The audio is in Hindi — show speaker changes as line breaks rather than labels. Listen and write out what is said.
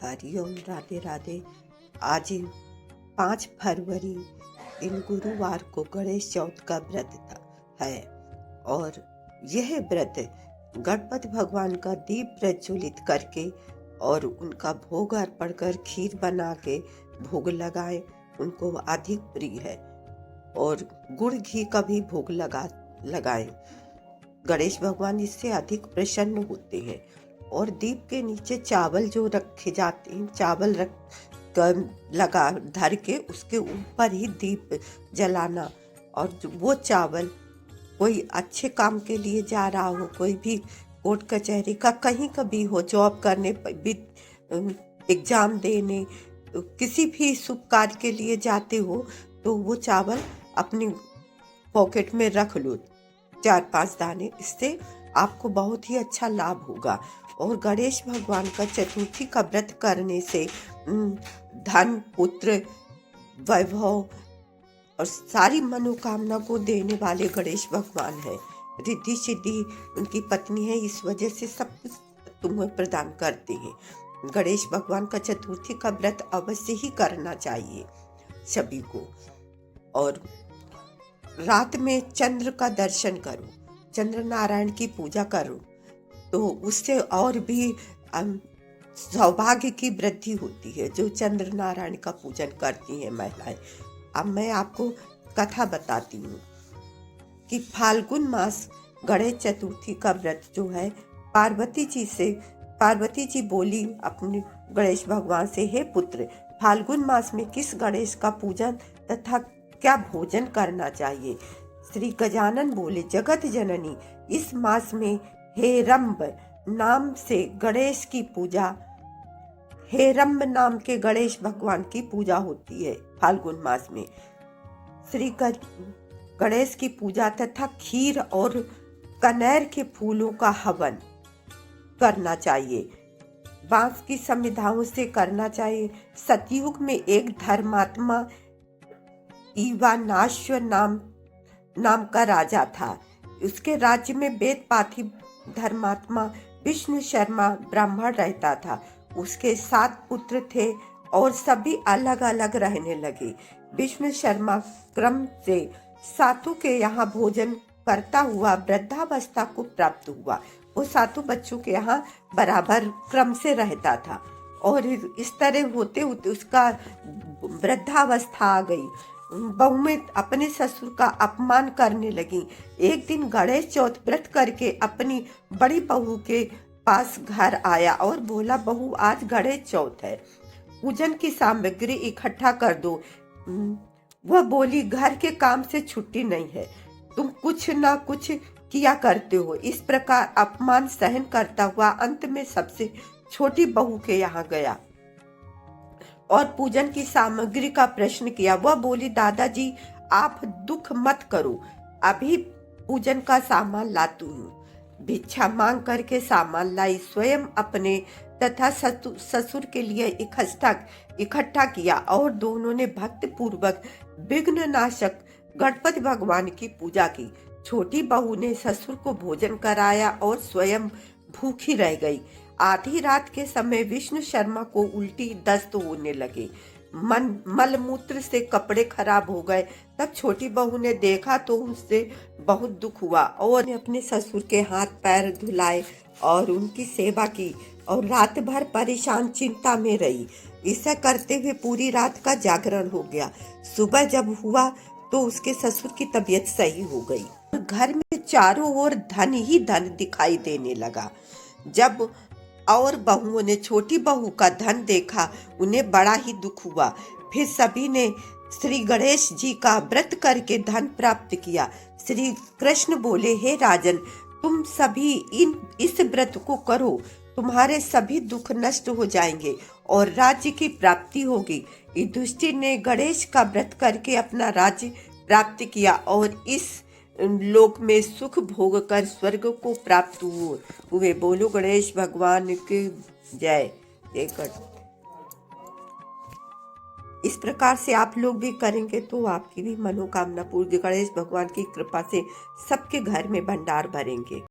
हरिओम, राधे राधे। आज 5 फरवरी इन गुरुवार को गणेश चौथ का व्रत है और यह व्रत गणपति भगवान का दीप प्रज्वलित करके और उनका भोग अर्पण कर खीर बना के भोग लगाएं, उनको अधिक प्रिय है। और गुड़ घी का भी भोग लगाएं। गणेश भगवान इससे अधिक प्रसन्न होते हैं। और दीप के नीचे चावल जो रखे जाते हैं, चावल रख कर लगा धर के उसके ऊपर ही दीप जलाना। और वो चावल कोई अच्छे काम के लिए जा रहा हो, कोई भी कोर्ट कचहरी का कहीं का भी हो, जॉब करने भी, एग्जाम देने, किसी भी शुभ कार्य के लिए जाते हो, तो वो चावल अपनी पॉकेट में रख लो 4-5 दाने। इससे आपको बहुत ही अच्छा लाभ होगा। और गणेश भगवान का चतुर्थी का व्रत करने से धन, पुत्र, वैभव और सारी मनोकामना को देने वाले गणेश भगवान है। रिद्धि सिद्धि उनकी पत्नी है, इस वजह से सब कुछ तुम्हें प्रदान करते हैं। गणेश भगवान का चतुर्थी का व्रत अवश्य ही करना चाहिए सभी को। और रात में चंद्र का दर्शन करो, चंद्र नारायण की पूजा करो, तो उससे और भी सौभाग्य की वृद्धि होती है, जो चंद्र नारायण का पूजन करती हैं महिलाएं। अब मैं आपको कथा बताती हूँ कि फाल्गुन मास गणेश चतुर्थी का व्रत जो है, पार्वती जी बोली अपने गणेश भगवान से, हे पुत्र, फाल्गुन मास में किस गणेश का पूजन तथा क्या भोजन करना चाहिए। श्री गजानन बोले, जगत जननी, इस मास में हेरंब नाम से गणेश की पूजा, हेरंब नाम के गणेश भगवान की पूजा होती है। फाल्गुन मास में श्री गणेश की पूजा तथा खीर और कनेर के फूलों का हवन करना चाहिए। बांस की समिधाओं से करना चाहिए। सतयुग में एक धर्मात्मा ईवानाश्व नाम का राजा था। उसके राज्य में वेद पाठी धर्मात्मा विष्णु शर्मा ब्राह्मण रहता था। उसके 7 पुत्र थे और सभी अलग अलग रहने लगे। विष्णु शर्मा क्रम से सातों के यहाँ भोजन करता हुआ वृद्धावस्था को प्राप्त हुआ। वो 7 बच्चों के यहाँ बराबर क्रम से रहता था और इस तरह होते होते उसका वृद्धावस्था आ गई। बहू में अपने ससुर का अपमान करने लगी। एक दिन गणेश चौथ व्रत करके अपनी बड़ी बहू के पास घर आया और बोला, बहू, आज गणेश चौथ है, पूजन की सामग्री इकट्ठा कर दो। वह बोली, घर के काम से छुट्टी नहीं है, तुम कुछ ना कुछ किया करते हो। इस प्रकार अपमान सहन करता हुआ अंत में सबसे छोटी बहू के यहाँ गया और पूजन की सामग्री का प्रश्न किया। वह बोली, दादाजी, आप दुख मत करो, अभी पूजन का सामान लाती हूँ। भिक्षा मांग करके सामान लाई, स्वयं अपने तथा ससुर के लिए इकट्ठा किया और दोनों ने भक्ति पूर्वक विघ्न नाशक गणपति भगवान की पूजा की। छोटी बहू ने ससुर को भोजन कराया और स्वयं भूखी रह गई। आधी रात के समय विष्णु शर्मा को उल्टी दस्त होने लगे, मलमूत्र से कपड़े खराब हो गए। तब छोटी बहू ने देखा तो उससे बहुत दुख हुआ और अपने ससुर के हाथ पैर धुलाए और उनकी सेवा की और रात भर परेशान चिंता में रही। ऐसा करते हुए पूरी रात का जागरण हो गया। सुबह जब हुआ तो उसके ससुर की तबीयत सही हो गई। घर में चारों ओर धन ही धन दिखाई देने लगा। जब और बहुओं ने छोटी बहू का धन देखा, उन्हें बड़ा ही दुख हुआ। फिर सभी ने श्री गणेश जी का व्रत करके धन प्राप्त किया। श्री कृष्ण बोले, हे राजन, तुम सभी इस व्रत को करो, तुम्हारे सभी दुख नष्ट हो जाएंगे और राज्य की प्राप्ति होगी। युधिष्ठिर ने गणेश का व्रत करके अपना राज्य प्राप्त किया और इस लोक में सुख भोग कर स्वर्ग को प्राप्त हुए। बोलो गणेश भगवान की जय। इस प्रकार से आप लोग भी करेंगे तो आपकी भी मनोकामना पूर्ण। गणेश भगवान की कृपा से सबके घर में भंडार भरेंगे।